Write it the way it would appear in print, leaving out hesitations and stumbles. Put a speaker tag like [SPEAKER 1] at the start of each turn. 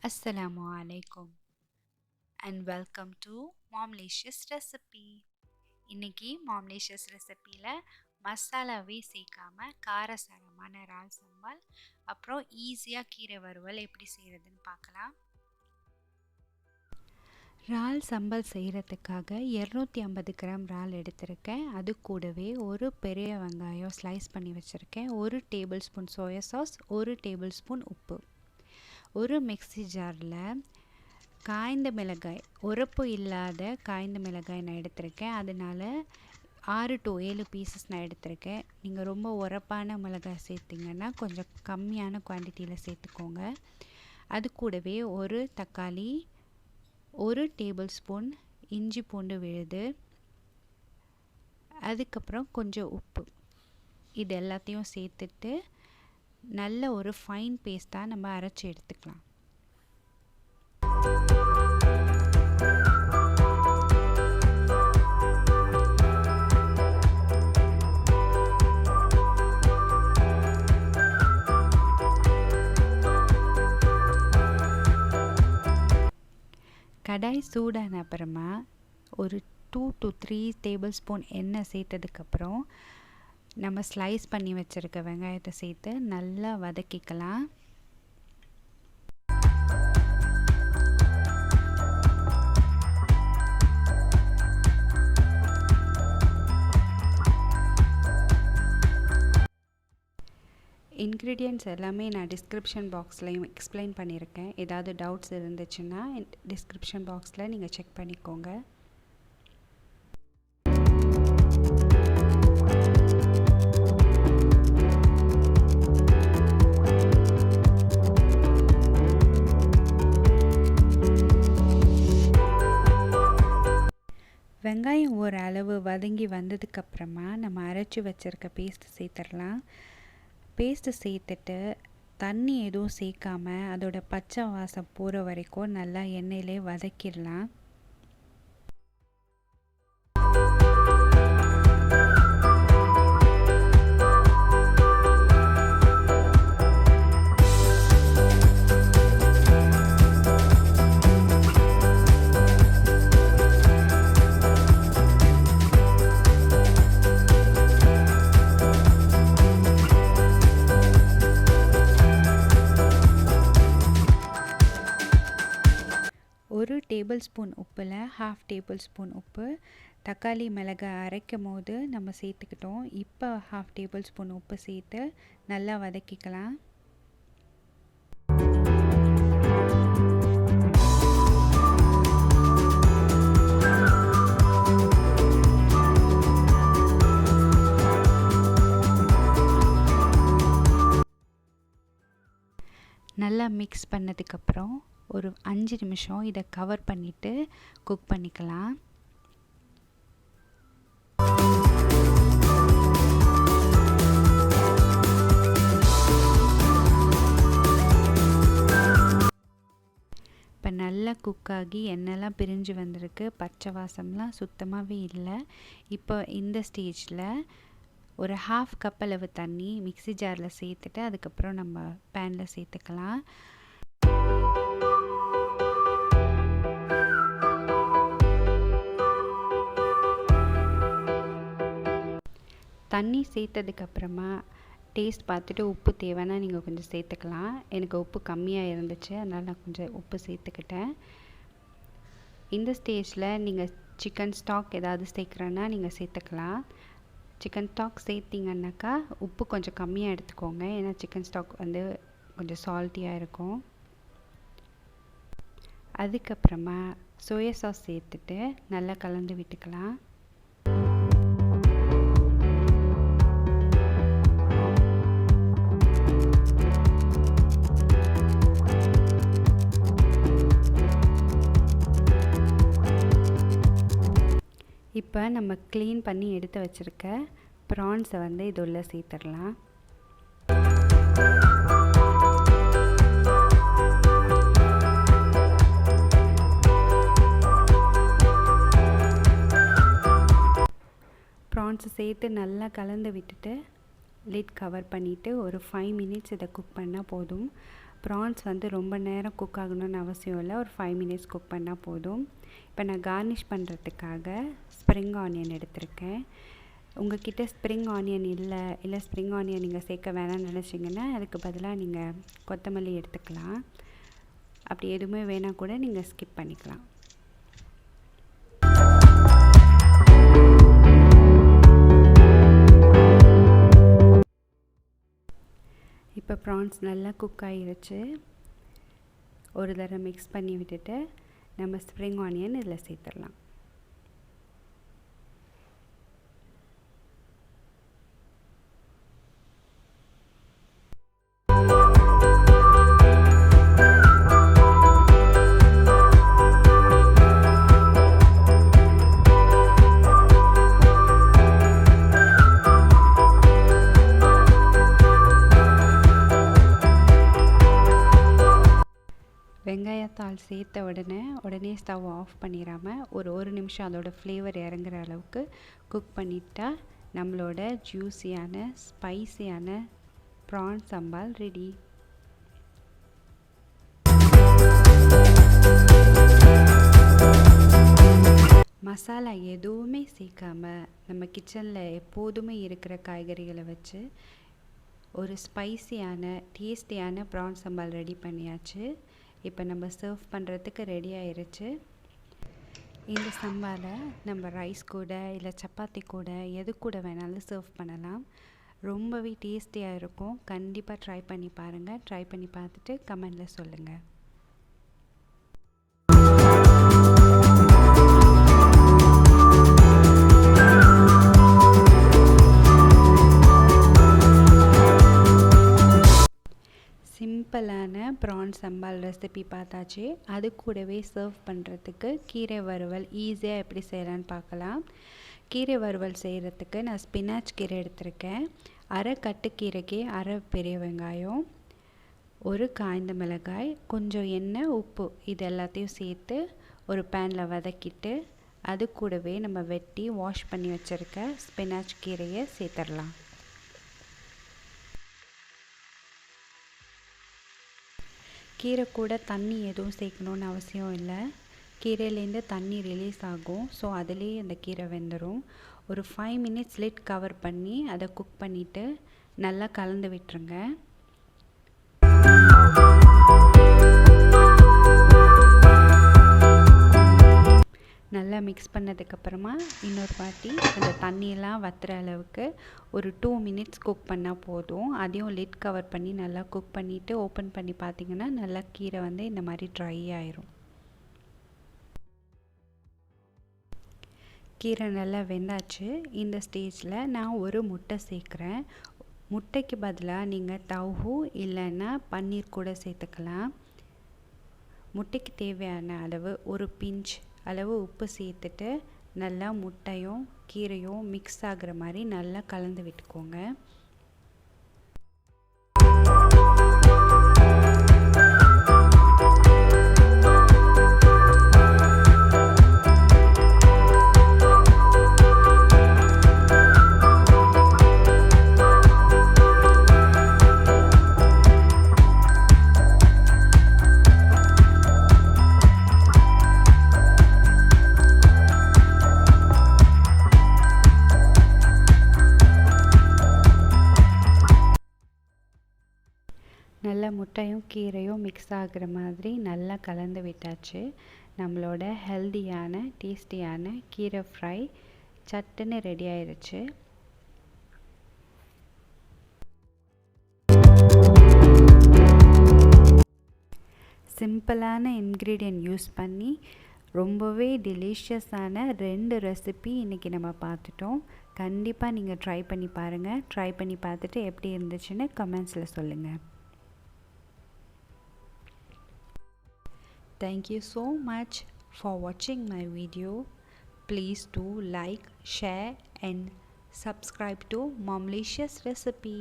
[SPEAKER 1] Assalamu alaikum and welcome to Momlicious Recipe. இன்னைக்கு Momlicious Recipeல மசாலாவே சேர்க்காம காரசாரமான இறால் சம்பால் அப்புறம் ஈஸியாக கீரை வறுவல் எப்படி செய்கிறதுன்னு பார்க்கலாம். இறால் சம்பல் செய்கிறதுக்காக 250 கிராம் இறால் எடுத்திருக்கேன். அது கூடவே ஒரு பெரிய வெங்காயம் ஸ்லைஸ் பண்ணி வச்சுருக்கேன். 1 table spoon soya sauce, 1 table spoon உப்பு. ஒரு மிக்ஸி ஜாரில் காய்ந்த மிளகாய், உரப்பு இல்லாத காய்ந்த மிளகாய் நான் எடுத்திருக்கேன். அதனால் 6 to 7 பீசஸ் நான் எடுத்திருக்கேன். நீங்கள் ரொம்ப உரப்பான மிளகாய் சேர்த்திங்கன்னா கொஞ்சம் கம்மியான குவான்டிட்டியில் சேர்த்துக்கோங்க. அது கூடவே ஒரு தக்காளி, 1 டேபிள் ஸ்பூன் இஞ்சி பூண்டு விழுது, அதுக்கப்புறம் கொஞ்சம் உப்பு, இது எல்லாத்தையும் சேர்த்துட்டு நல்ல ஒரு ஃபைன் பேஸ்ட்டாக நம்ம அரைச்சி எடுத்துக்கலாம். கடாய் சூடான அப்புறமா ஒரு 2 to 3 டேபிள் ஸ்பூன் எண்ணெய் சேர்த்ததுக்கப்புறம் நம்ம ஸ்லைஸ் பண்ணி வச்சுருக்க வெங்காயத்தை சேர்த்து நல்லா வதக்கிக்கலாம். இன்க்ரீடியன்ட்ஸ் எல்லாமே நான் டிஸ்கிரிப்ஷன் பாக்ஸ்லையும் எக்ஸ்பிளைன் பண்ணியிருக்கேன். ஏதாவது டவுட்ஸ் இருந்துச்சுன்னா டிஸ்கிரிப்ஷன் பாக்ஸில் நீங்கள் செக் பண்ணிக்கோங்க. வெங்காயம் ஓரளவு வதங்கி வந்ததுக்கப்புறமா நம்ம அரைச்சி வச்சுருக்க பேஸ்ட்டு சேர்த்துடலாம். பேஸ்ட்டு சேர்த்துட்டு தண்ணி எதுவும் சேர்க்காம அதோட பச்சை வாசம் போகிற வரைக்கும் நல்லா எண்ணெயிலே வதக்கிடலாம். ஒரு டேபிள் ஸ்பூன் உப்பில் 1/2 டேபிள் ஸ்பூன் உப்பு தக்காளி மிளகாய் அரைக்கும் போது நம்ம சேர்த்துக்கிட்டோம். இப்போ 1/2 டேபிள் ஸ்பூன் உப்பு சேர்த்து நல்லா வதக்கிக்கலாம். நல்லா மிக்ஸ் பண்ணதுக்கப்புறம் ஒரு 5 நிமிஷம் இதை கவர் பண்ணிவிட்டு குக் பண்ணிக்கலாம். இப்போ நல்லா குக்காகி எண்ணெய்லாம் பிரிஞ்சு வந்திருக்கு. பச்சை வாசம்லாம் சுத்தமாகவே இல்லை. இப்போ இந்த ஸ்டேஜில் ஒரு 1/2 கப் அளவு தண்ணி மிக்ஸி ஜாரில் சேர்த்துட்டு அதுக்கப்புறம் நம்ம பேனில் சேர்த்துக்கலாம். தண்ணி சேர்த்ததுக்கப்புறமா டேஸ்ட் பார்த்துட்டு உப்பு தேவைன்னா நீங்கள் கொஞ்சம் சேர்த்துக்கலாம். எனக்கு உப்பு கம்மியாக இருந்துச்சு, அதனால் நான் கொஞ்சம் உப்பு சேர்த்துக்கிட்டேன். இந்த ஸ்டேஜில் நீங்கள் சிக்கன் ஸ்டாக் ஏதாவது சேர்க்குறேன்னா நீங்கள் சேர்த்துக்கலாம். சிக்கன் ஸ்டாக் சேர்த்திங்கன்னாக்கா உப்பு கொஞ்சம் கம்மியாக எடுத்துக்கோங்க, ஏன்னா சிக்கன் ஸ்டாக் வந்து கொஞ்சம் சால்ட்டியாக இருக்கும். அதுக்கப்புறமா சோயா சாஸ் சேர்த்துட்டு நல்லா கலந்து விட்டுக்கலாம். இப்போ நம்ம க்ளீன் பண்ணி எடுத்து வச்சுருக்க ப்ரான்ஸை வந்து இது உள்ள சேர்த்துடலாம். ப்ரான்ஸை சேர்த்து நல்லா கலந்து விட்டுட்டு லிட் கவர் பண்ணிவிட்டு ஒரு 5 மினிட்ஸ் இதை குக் பண்ணால் போதும். ப்ரான்ஸ் வந்து ரொம்ப நேரம் குக் ஆகணும்னு அவசியம் இல்லை, ஒரு 5 மினிட்ஸ் குக் பண்ணால் போதும். இப்போ நான் கார்னிஷ் பண்ணுறதுக்காக ஸ்ப்ரிங் ஆனியன் எடுத்திருக்கேன். உங்கள்கிட்ட ஸ்ப்ரிங் ஆனியன் இல்லை ஸ்ப்ரிங் ஆனியன் நீங்கள் சேர்க்க வேணாம்னு நினச்சிங்கன்னா அதுக்கு பதிலாக நீங்கள் கொத்தமல்லி எடுத்துக்கலாம். அப்படி எதுவுமே வேணால் கூட நீங்கள் ஸ்கிப் பண்ணிக்கலாம். இப்போ ப்ரான்ஸ் நல்லா குக் ஆகிருச்சு. ஒரு தடவை மிக்ஸ் பண்ணி விட்டுட்டு நம்ம ஸ்ப்ரிங் ஆனியன் இதில் சேர்த்துடலாம். வெங்காயத்தாள் சேர்த்த உடனே ஸ்டவ் ஆஃப் பண்ணிடாமல் ஒரு நிமிஷம் அதோடய ஃப்ளேவர் இறங்குற அளவுக்கு குக் பண்ணிட்டா நம்மளோட ஜூஸியான ஸ்பைசியான ப்ரான் சம்பால் ரெடி. மசாலா எதுவுமே சேர்க்காமல் நம்ம கிச்சனில் எப்போதுமே இருக்கிற காய்கறிகளை வச்சு ஒரு ஸ்பைசியான டேஸ்டியான ப்ரான் சம்பால் ரெடி பண்ணியாச்சு. இப்போ நம்ம சர்வ் பண்ணுறதுக்கு ரெடி ஆயிருச்சு. இந்த சம்பாலை நம்ம ரைஸ் கூட இல்லை சப்பாத்தி கூட எது கூட வேணாலும் சர்வ் பண்ணலாம். ரொம்பவே டேஸ்டியாக இருக்கும். கண்டிப்பாக ட்ரை பண்ணி பாருங்கள். ட்ரை பண்ணி பார்த்துட்டு கமெண்டில் சொல்லுங்கள். சிம்பிளான ப்ரான் சம்பால் ரெசிபி பார்த்தாச்சு. அது கூடவே சர்வ் பண்ணுறதுக்கு கீரை வறுவல் ஈஸியாக எப்படி செய்யலான்னு பார்க்கலாம். கீரை வறுவல் செய்கிறதுக்கு நான் ஸ்பினாச் கீரை எடுத்திருக்கேன். அரை கட்டுக்கீரைக்கு அரை பெரிய வெங்காயம், ஒரு காய்ந்த மிளகாய், கொஞ்சம் எண்ணெய், உப்பு இது எல்லாத்தையும் சேர்த்து ஒரு பேனில் வதக்கிட்டு அது கூடவே நம்ம வெட்டி வாஷ் பண்ணி வச்சுருக்க ஸ்பினாச் கீரையை சேர்த்துடலாம். கீரை கூட தண்ணி எதுவும் சேர்க்கணுன்னு அவசியம் இல்லை. கீரையிலேருந்து தண்ணி ரிலீஸ் ஆகும். ஸோ அதிலே அந்த கீரை வெந்துடும். ஒரு 5 மினிட்ஸ் லிட் கவர் பண்ணி அதை குக் பண்ணிவிட்டு நல்லா கலந்து விட்டுருங்க. நல்லா மிக்ஸ் பண்ணதுக்கப்புறமா இன்னொரு வாட்டி அந்த தண்ணியெல்லாம் வற்றுற அளவுக்கு ஒரு 2 மினிட்ஸ் குக் பண்ணால் போதும். அதையும் லிட் கவர் பண்ணி நல்லா குக் பண்ணிவிட்டு ஓப்பன் பண்ணி பார்த்திங்கன்னா நல்லா கீரை வந்து இந்த மாதிரி ட்ரை ஆயிரும். கீரை நல்லா வெந்தாச்சு. இந்த ஸ்டேஜில் நான் ஒரு முட்டை சேர்க்குறேன். முட்டைக்கு பதிலாக நீங்கள் தவ்ஹூ இல்லைன்னா பன்னீர் கூட சேர்த்துக்கலாம். முட்டைக்கு தேவையான அளவு ஒரு பிஞ்ச் அளவு உப்பு சேர்த்துட்டு நல்லா முட்டையும் கீரையும் மிக்ஸ் ஆகிற மாதிரி நல்லா கலந்து விட்டுக்கோங்க. நல்லா முட்டையும் கீரையும் மிக்ஸ் ஆகிற மாதிரி நல்லா கலந்து விட்டாச்சு. நம்மளோட ஹெல்தியான டேஸ்டியான கீரை ஃப்ரை சட்டுன்னு ரெடி ஆயிடுச்சு. சிம்பிளான இன்க்ரீடியன்ட் யூஸ் பண்ணி ரொம்பவே டெலிஷியஸான 2 ரெசிபி இன்றைக்கி நம்ம பார்த்துட்டோம். கண்டிப்பாக நீங்கள் ட்ரை பண்ணி பாருங்கள். ட்ரை பண்ணி பார்த்துட்டு எப்படி இருந்துச்சுன்னு கமெண்ட்ஸில் சொல்லுங்கள். Thank you so much for watching my video. Please do like, share and subscribe to Momlicious Recipe.